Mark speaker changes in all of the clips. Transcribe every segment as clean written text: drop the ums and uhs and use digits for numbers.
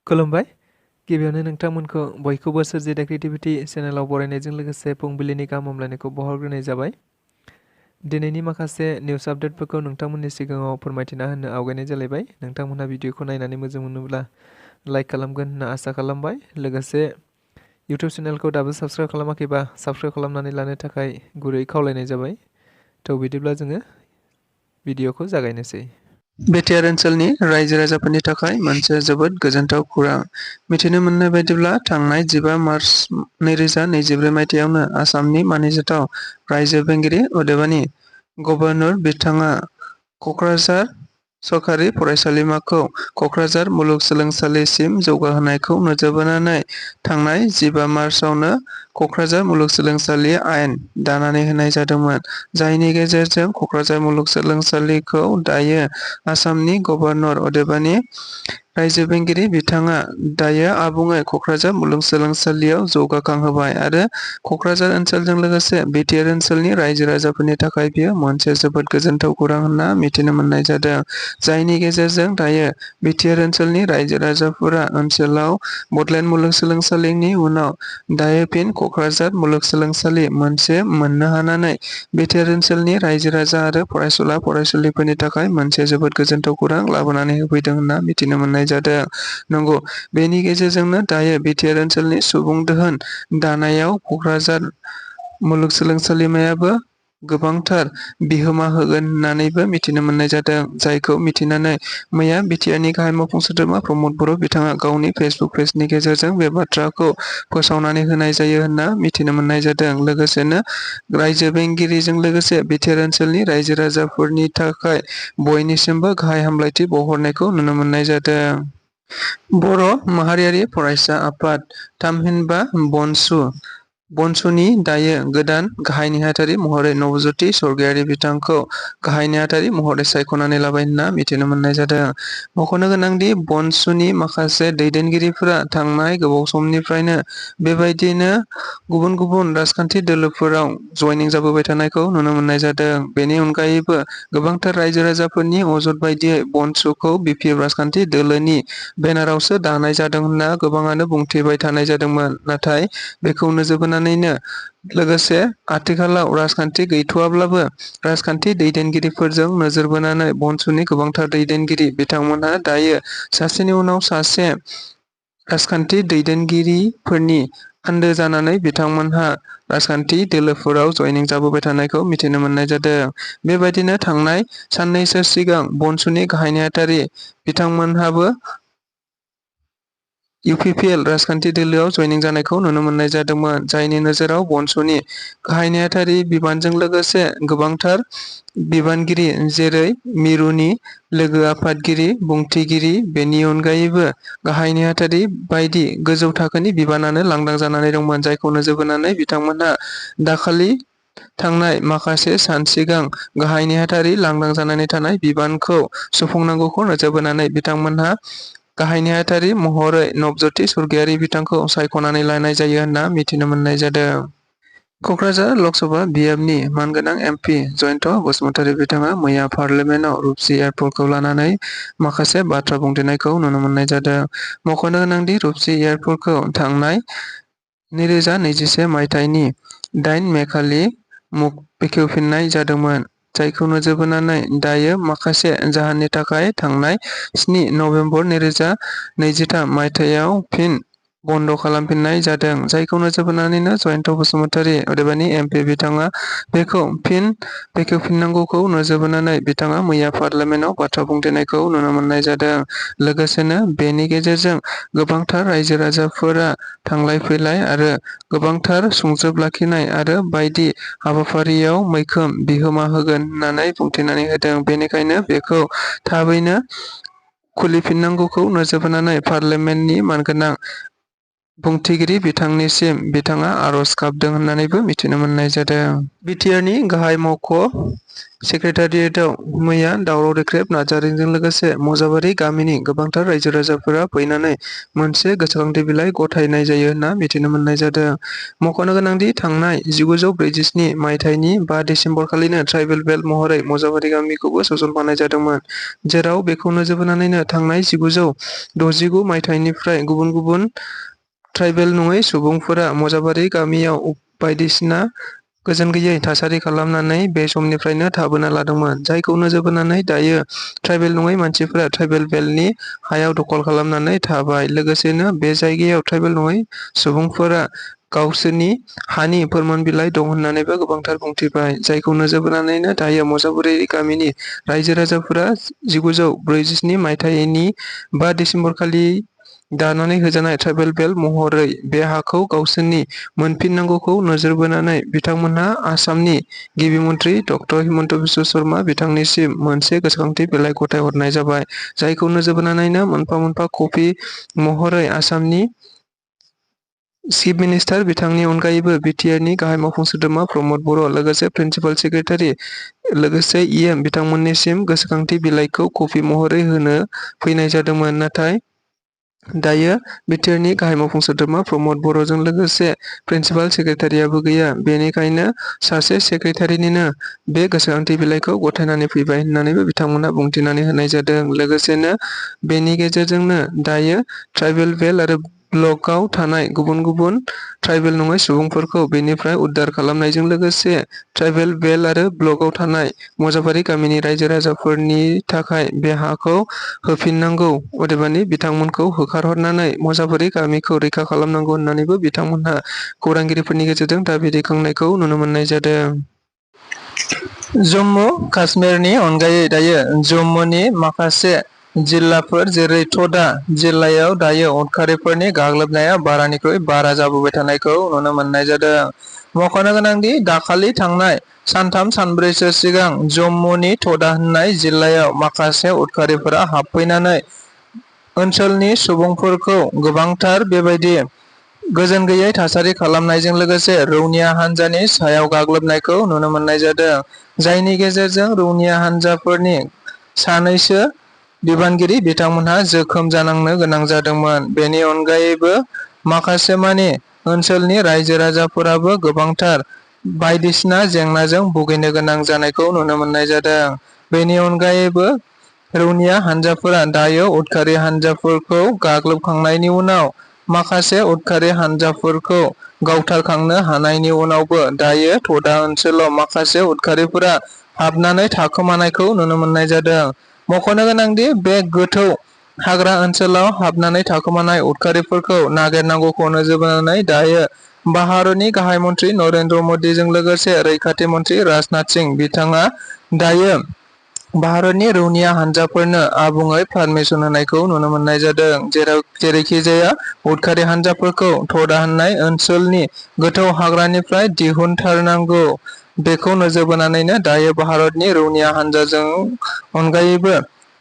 Speaker 1: खुलुमबाय। गिबियावनो नोंथांमोनखौ बयखौबो सोरजिदा क्रिएटिभिटी चेनेलाव बरायनायजों लोगोसे फुंबिलिनि गाहाम हामलायनायखौ बावहरग्रोनाय जाबाय। दिनैनि माखासे निउस आपडेटफोरखौ नोंथांमोननि सिगाङाव फोरमायथिना होनो आवगायनाय जालायबाय। नोंथांमोनहा भिडिअखौ नायनानै मोजां मोनोब्ला लाइक खालामगोन होनना आसा खालामबाय। लोगोसे इउटिउब चेनेलखौ दाबो साबस्क्राइब खालामाखैबा साबस्क्राइब खालामनानै लानो थाखाय गुरै खावलायनाय जाबाय। थ' बिदिब्ला जोङो भिडिअखौ जागायनोसै।
Speaker 2: बिटिआर ओनसोलनि रायजो राजाफोरनि थाखाय मोनसे जोबोद गोजोनथाव खौरां। मिथिनो मोननाय बायदिब्ला थांनाय 15 मार्च 2024 मायथाइयावनो आसामनि मानिजाथाव रायजो बेंगिरि अदेबानि गभर्नर बिथाङा कक्राझार सरकारि फरायसालिमाखौ कक्राझार मुलुगसोलोंसालिसिम जौगाहोनायखौ नोजोर बोनानै थांनाय 15 मार्चआवनो कक्राझार मुलुगसोलोंसालि आयेन दानानै होनाय जादोंमोन, जायनि गेजेरजों कक्राझार मुलुगसोलोंसालिखौ दायो आसामनि गभर्नर अदेबानि रायजो बेंगिरि बिथाङा दायो आबुङै कक्राझार मुलुगसोलोंसालियाव जौगाखांहोबाय आरो कक्राझार ओनसोलजों लोगोसे बिटिआर ओनसोलनि रायजो राजाफोरनि थाखाय बेयो मोनसे जोबोद गोजोनथाव खौरां होनना मिथिनो मोननाय जादों, जायनि गेजेरजों दायो बिटिआर ओनसोलनि रायजो राजाफोरा ओनसोलाव बडलेण्ड मुलुगसोलोंसालिनि उनाव दायो फिन कक्राझार मुलुगसोलोंसालि मोनसे मोननो हानानै बिटिआर ओनसोलनि रायजो राजा आरो फरायसुला फरायसुलिफोरनि थाखाय मोनसे जोबोद गोजोनथाव खौरां लाबोनानै होफैदों होनना मिथिनो मोननाय जादों। नंगौ, बेनि गेजेरजोंनो दायो बिटिआर ओनसोलनि सुबुं दोहोन दानायाव कक्राझार मुलुगसोलोंसालिमायाबो गोबांथार बिहोमा होगोन होननानैबो मिथिनो मोननाय जादों, जायखौ मिथिनानै मैया बिटिआरनि गाहाय मावफुं सोद्रोमा प्रमद बर' बिथाङा गावनि फेसबुक पेजनि गेजेरजों बे बाथ्राखौ फोसावनानै होनाय जायो होनना मिथिनो मोननाय जादों। लोगोसेनो रायजो बेंगिरिजों लोगोसे बिटिआर ओनसोलनि रायजो राजाफोरनि थाखाय बयनिसिमबो गाहाय हामलायथि बावहरनायखौ नुनो मोननाय जादों। बर' माहारियारि फरायसा आफाद थामहिनबा बनसुनि दायो गोदान गाहाय नेहाथारि महरै नबज्यति स्वर्गियारि बिथांखौ गाहाय नेहाथारि महरै सायख'नानै लाबाय होनना मिथिनो मोननाय जादों। मख'नो गोनांदि बनसुनि माखासे दैदेनगिरिफोरा थांनाय गोबाव समनिफ्रायनो बेबायदिनो गुबुन गुबुन राजखान्थि दोलोफोराव जयनिं जाबोबाय थानायखौ नुनो मोननाय जादों। बेनि अनगायैबो गोबांथार रायजो राजाफोरनि अजद बायदियै बनसुखौ बिपिएफ राजखान्थि दोलोनि बेनारावसो दानाय जादों होनना गोबाङानो बुंथिबाय थानाय जादोंमोन। नाथाय बेखौ नोजोर बोनानैनो लोगोसे आथिखालाव राजखान्थि गैथ'वाब्लाबो राजखान्थि दैदेनगिरिफोरजों नोजोर बोनानै बनसुनि गोबांथार दैदेनगिरि बिथांमोनहा दायो सासेनि उनाव सासे राजखान्थि दैदेनगिरिफोरनि आन्दो जानानै बिथांमोनहा राजखान्थि दोलोफोराव जयनिं जाबोबाय थानायखौ मिथिनो मोननाय जादों। बेबायदिनो थांनाय साननैसो सिगां बनसुनि गाहाय नेहाथारि बिथांमोनहाबो इउपिपिएल राजखान्थि दोलोआव जयनिं जानायखौ नुनो मोननाय जादोंमोन, जायनि नोजोराव बनसुनि गाहाय नेहाथारि बिबानजों लोगोसे गोबांथार बिबानगिरि जेरै मिरुनि लोगो आफादगिरि बुंथिगिरि, बेनि अनगायैबो गाहाय नेहाथारि बायदि गोजौ थाखोनि बिबानानो लांदां जानानै दंमोन, जायखौ नोजोर बोनानै बिथांमोनहा दाखालि थांनाय माखासे सान सिगां गाहाय नेहाथारि लांदां जानानै थानाय बिबानखौ सुफुंनांगौखौ नोजोर बोनानै बिथांमोनहा गाहाय नेहाथारि महरै नबज्यति स्वर्गियारि बिथांखौ सायख'नानै लानाय जायो होनना मिथिनो मोननाय जादों। कक्राझार लकसभा बियाबनि मानगोनां एमपि जयन्त बसुमतारी बिथाङा मैया पार्लियामेन्टआव रुपसि एयारपर्टखौ लानानै माखासे बाथ्रा बुंथिनायखौ नुनो मोननाय जादों। मख'नो गोनांदि रुपसि एयारपर्टखौ थांनाय 2021 मायथाइनि 8 मे खालि बेखेवफिननाय जादोंमोन, जायखौ नोजोर बोनानै दायो माखासे जाहोननि थाखाय थांनाय 7 नबेम्बर 2023 मायथाइयाव फिन बन्द' खालामफिननाय जादों, जायखौ नोजोर बोनानैनो जयन्त बसुमतारी अदेबानि एमपि बिथाङा बेखौ फिन बेखेवफिननांगौखौ नोजोर बोनानै बिथाङा मैया पार्लियामेन्टआव बाथ्रा बुंथिनायखौ नुनो मोननाय जादों। लोगोसेनो बेनि गेजेरजों गोबांथार रायजो राजाफोरा थांलाय फैलाय आरो गोबांथार सुंज्रोब लाखिनाय आरो बायदि हाबाफारियाव मैखोम बिहोमा होगोन होननानै बुंथिनानै होदों। बेनिखायनो बेखौ थाबैनो खुलिफिननांगौखौ नोजोर बोनानै पार्लियामेन्टनि मानगोनां बुंथिगिरि बिथांनिसिम बिथाङा आर'ज गाबदों होननानैबो मिथिनो मोननाय जादों। बिटिआरनि गाहाय मावख' सेक्रेटारियेटआव मैया दावराव देख्रेब नाजारिजों लोगोसे मजाबारि गामिनि गोबांथार रायजो राजाफोरा फैनानै मोनसे गोसोखांथि बिलाइ गथायनाय जायो होनना मिथिनो मोननाय जादों। मख'नो गोनांदि थांनाय 1947 मायथाइनि 5 दिसेम्बरखालिनो ट्राइबेल बेल्ट महरै मजाबारि गामिखौबो सोसनफानाय जादोंमोन, जेराव बेखौ नोजोर बोनानैनो थांनाय 1969 मायथाइनिफ्राय गुबुन गुबुन ट्राइबेल नङै सुबुंफोरा मजाबारि गामियाव बायदिसिना गोजोन गैयै थासारि खालामनानै बे समनिफ्रायनो थाबोना लादोंमोन, जायखौ नोजोर बोनानै दायो ट्राइबेल नङै मानसिफोरा ट्राइबेल बेल्टनि हायाव दखल खालामनानै थाबाय। लोगोसेनो बे जायगायाव ट्राइबेल नङै सुबुंफोरा गावसोरनि हानि फोरमान बिलाइ दं होननानैबो गोबांथार बुंथिबाय, जायखौ नोजोर बोनानैनो दायो मजाबारि गामिनि रायजो राजाफोरा 1947 मायथाइनि 5 दिसेम्बरखालि दानानै होजानाय ट्राइबेल बेल्ट महरै बे हाखौ गावसोरनि मोनफिननांगौखौ नोजोर बोनानै बिथांमोनहा आसामनि गिबि मन्थ्रि ड हिमन्त बिश्व शर्मा बिथांनिसिम मोनसे गोसोखांथि बिलाइ गथायहरनाय जाबाय, जायखौ नोजोर बोनानैनो मोनफा मोनफा कपि महरै आसामनि चिफ मिनिस्टार बिथांनि अनगायैबो बिटिआरनि गाहाय मावफुं सोद्रोमा प्रमद बर', लोगोसे प्रिन्सिपाल सेक्रेटारि लोगोसे इएम बिथांमोननिसिम गोसोखांथि बिलाइखौ कपि महरै होनो फैनाय जादोंमोन। नाथाय दायो बिटिआरनि गाहाय मावफुं सोद्रोमा प्रमद बर'जों लोगोसे प्रिन्सिपाल सेक्रेटारियाबो गैया, बेनिखायनो सासे सेक्रेटारिनिनो बे गोसोखांथि बिलाइखौ गथायनानै फैबाय होननानैबो बिथांमोनहा बुंथिनानै होनाय जादों। लोगोसेनो बेनि गेजेरजोंनो दायो ट्राइबेल बेल्ट आरो ब्लकआव थानाय गुबुन गुबुन ट्राइबेल नङै सुबुंफोरखौ बेनिफ्राय उद्धार खालामनायजों लोगोसे ट्राइबेल बेल्ट आरो ब्लकआव थानाय मजाबारि गामिनि रायजो राजाफोरनि थाखाय बे हाखौ होफिननांगौ, अदेबानि बिथांमोनखौ होखारहरनानै मजाबारि गामिखौ रैखा खालामनांगौ होननानैबो बिथांमोनहा खौरांगिरिफोरनि गेजेरजों दाबि दैखांनायखौ नुनो मोननाय जादों। जम्मु काश्मीरनि अनगायै दायो जम्मुनि माखासे जिल्लाफोर जेरै ट'डा जिल्लायाव दायो उदखारिफोरनि गाग्लोबनाया बारानिख्रुइ बारा जाबोबाय थानायखौ नुनो मोननाय जादों। मख'नो गोनांदि दाखालि थांनाय सानथाम सानब्रैसो सिगां जम्मुनि ट'डा होननाय जिल्लायाव माखासे उदखारिफोरा हाबफैनानै ओनसोलनि सुबुंफोरखौ गोबांथार बेबायदि गोजोन गैयै थासारि खालामनायजों लोगोसे रौनिया हान्जानि सायाव गाग्लोबनायखौ नुनो मोननाय जादों, जायनि गेजेरजों रौनिया हान्जाफोरनि सानैसो बिबानगिरि बिथांमोनहा जोखोम जानांनो गोनां जादोंमोन। बेनि अनगायैबो माखासे मानि ओनसोलनि रायजो राजाफोराबो गोबांथार बायदिसिना जेंनाजों भुगिनो गोनां जानायखौ नुनो मोननाय जादों। बेनि अनगायैबो रौनिया हान्जाफोरा दायो उदखारि हान्जाफोरखौ गाग्लोबखांनायनि उनाव माखासे उदखारि हान्जाफोरखौ गावथारखांनो हानायनि उनावबो दायो ट'डा ओनसोलाव माखासे उदखारिफोरा हाबनानै थाखोमानायखौ नुनो मोननाय जादों। मख'नो गोनांदि बे गोथौ हाग्रा ओनसोलाव हाबनानै थाखोमानाय उदखारिफोरखौ नागिरनांगौखौ नोजोर बोनानै दायो भारतनि गाहाय मन्थ्रि नरेन्द्र मदिजों लोगोसे रैखाथि मन्थ्रि राजनाथ सिंह बिथाङा दायो भारतनि रौनिया हान्जाफोरनो आबुङै पारमिसन होनायखौ नुनो मोननाय जादों, जेरैखिजाया उदखारि हान्जाफोरखौ ट'डा होननाय ओनसोलनि गोथौ हाग्रानिफ्राय दिहुनथारनांगौ, बेखौ नोजोर बोनानैनो दायो भारतनि रौनिया हान्जाजों अनगायैबो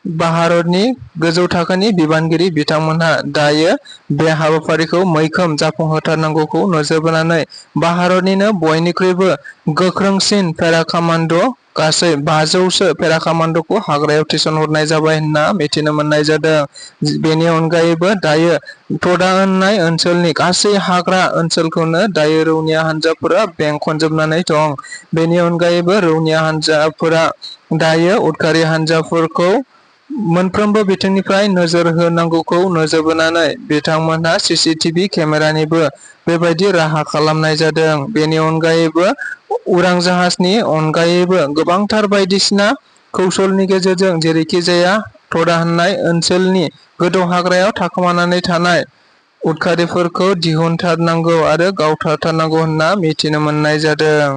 Speaker 2: भारतनि गोजौ थाखोनि बिबानगिरि बिथांमोनहा दायो बे हाबाफारिखौ मैखोम जाफुंहोथारनांगौखौ नोजोर बोनानै भारतनिनो बयनिख्रुइबो गोख्रोंसिन पेरा कामान्ड' गासै 500सो पेरा कामान्ड'खौ हाग्रायाव थिसनहरनाय जाबाय होनना मिथिनो मोननाय जादों। बेनि अनगायैबो दायो ट'डा होननाय ओनसोलनि गासै हाग्रा ओनसोलखौनो दायो रौनिया हान्जाफोरा बेंखनजोबनानै दं। बेनि अनगायैबो रौनिया हान्जाफोरा दायो उदखारि हान्जाफोरखौ मोनफ्रोमबो बिथिंनिफ्राय नोजोर होनांगौखौ नोजोर बोनानै बिथांमोनहा CCTV केमेरानिबो बेबायदि राहा खालामनाय जादों। बेनि अनगायैबो उरां जाहाजनि अनगायैबो गोबांथार बायदिसिना कौशलनि गेजेरजों जेरैखिजाया ट'डा होननाय ओनसोलनि गोथौ हाग्रायाव थाखोमानानै थानाय उदखारिफोरखौ दिहुनथारनांगौ आरो गावथारनांगौ होनना मिथिनो मोननाय जादों।